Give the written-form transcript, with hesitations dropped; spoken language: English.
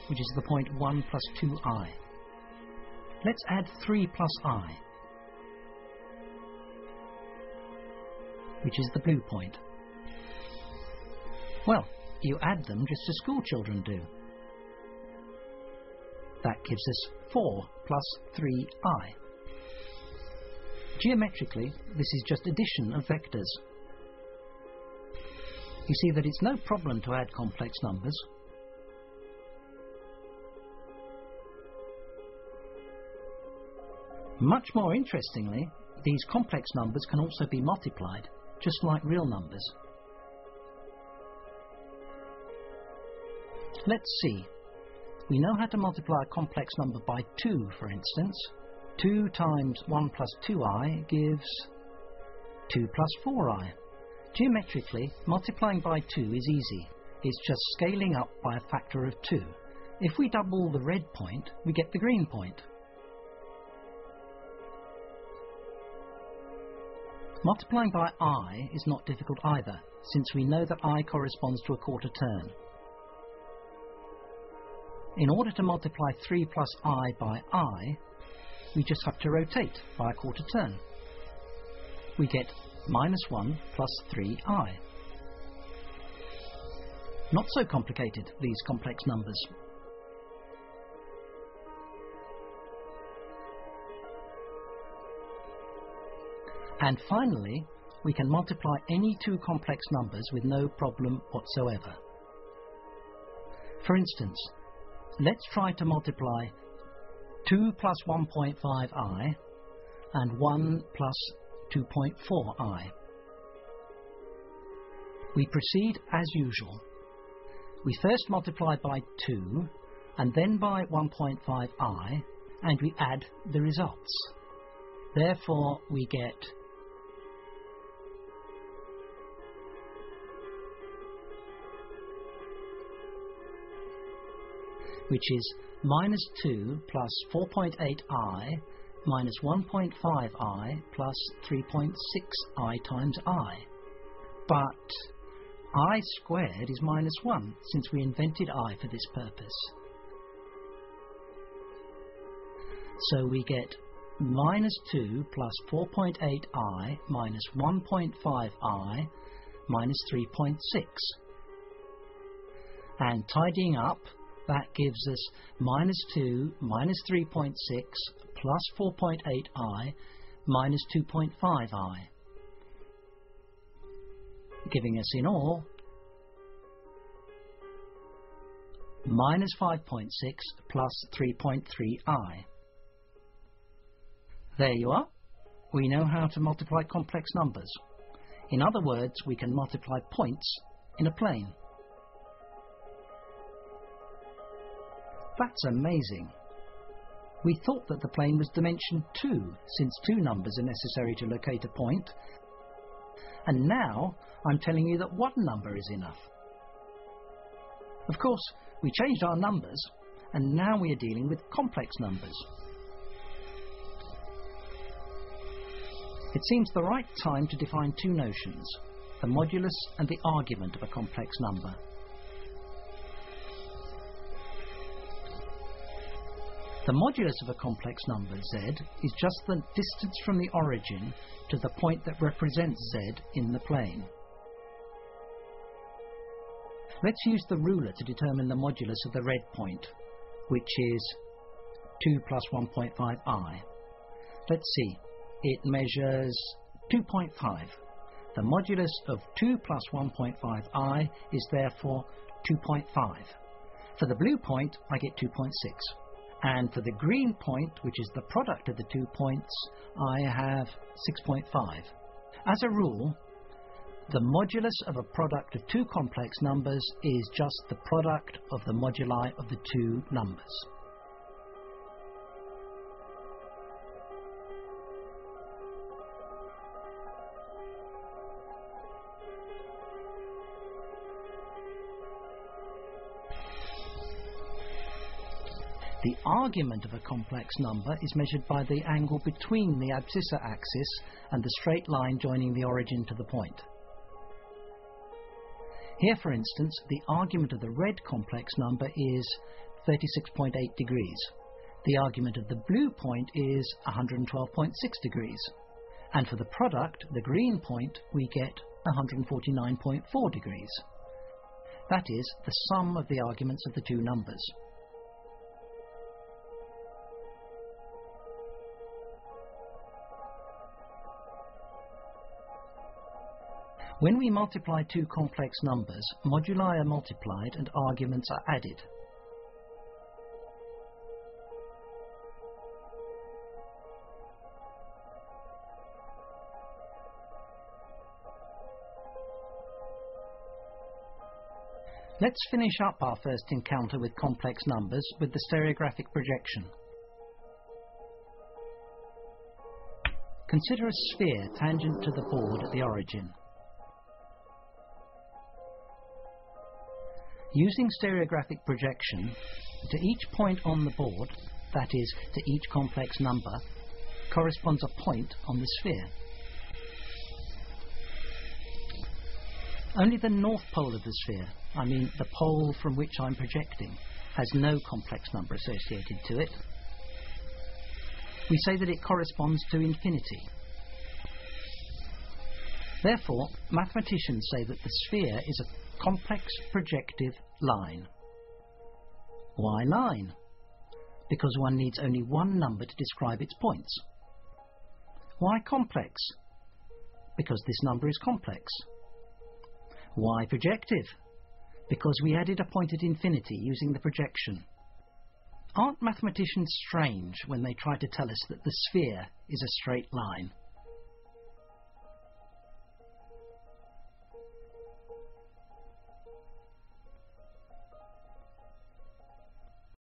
which is the point 1 plus 2i. Let's add 3 plus I, which is the blue point. Well, you add them just as school children do. That gives us 4 plus 3i. Geometrically, this is just addition of vectors. You see that it's no problem to add complex numbers. Much more interestingly, these complex numbers can also be multiplied, just like real numbers. Let's see. We know how to multiply a complex number by 2, for instance. 2 times 1 plus 2i gives 2 plus 4i. Geometrically, multiplying by 2 is easy. It's just scaling up by a factor of 2. If we double the red point, we get the green point. Multiplying by I is not difficult either, since we know that I corresponds to a quarter turn. In order to multiply 3 plus I by I, we just have to rotate by a quarter turn. We get minus 1 plus 3i. Not so complicated, these complex numbers. And finally, we can multiply any two complex numbers with no problem whatsoever. For instance, let's try to multiply 2 plus 1.5i and 1 plus 2.4i. We proceed as usual. We first multiply by 2 and then by 1.5i, and we add the results. Therefore, we get which is minus 2 plus 4.8i minus 1.5i plus 3.6i times I. But I squared is minus 1, since we invented I for this purpose. So we get minus 2 plus 4.8i minus 1.5i minus 3.6. And tidying up, that gives us minus 2 minus 3.6 plus 4.8i minus 2.5i, giving us in all minus 5.6 plus 3.3i. There you are. We know how to multiply complex numbers. In other words, we can multiply points in a plane. That's amazing. We thought that the plane was dimension 2, since 2 numbers are necessary to locate a point. And now I'm telling you that 1 number is enough. Of course, we changed our numbers, and now we are dealing with complex numbers. It seems the right time to define 2 notions, the modulus and the argument of a complex number. The modulus of a complex number, z, is just the distance from the origin to the point that represents z in the plane. Let's use the ruler to determine the modulus of the red point, which is 2 plus 1.5i. Let's see. It measures 2.5. The modulus of 2 plus 1.5i is therefore 2.5. For the blue point, I get 2.6. And for the green point, which is the product of the 2 points, I have 6.5. As a rule, the modulus of a product of 2 complex numbers is just the product of the moduli of the 2 numbers. The argument of a complex number is measured by the angle between the abscissa axis and the straight line joining the origin to the point. Here, for instance, the argument of the red complex number is 36.8 degrees. The argument of the blue point is 112.6 degrees. And for the product, the green point, we get 149.4 degrees. That is the sum of the arguments of the two numbers. When we multiply two complex numbers, moduli are multiplied and arguments are added. Let's finish up our first encounter with complex numbers with the stereographic projection. Consider a sphere tangent to the board at the origin. Using stereographic projection, to each point on the board, that is, to each complex number, corresponds a point on the sphere. Only the north pole of the sphere, I mean the pole from which I'm projecting, has no complex number associated to it. We say that it corresponds to infinity. Therefore, mathematicians say that the sphere is a complex projective line. Why line? Because one needs only one number to describe its points. Why complex? Because this number is complex. Why projective? Because we added a point at infinity using the projection. Aren't mathematicians strange when they try to tell us that the sphere is a straight line?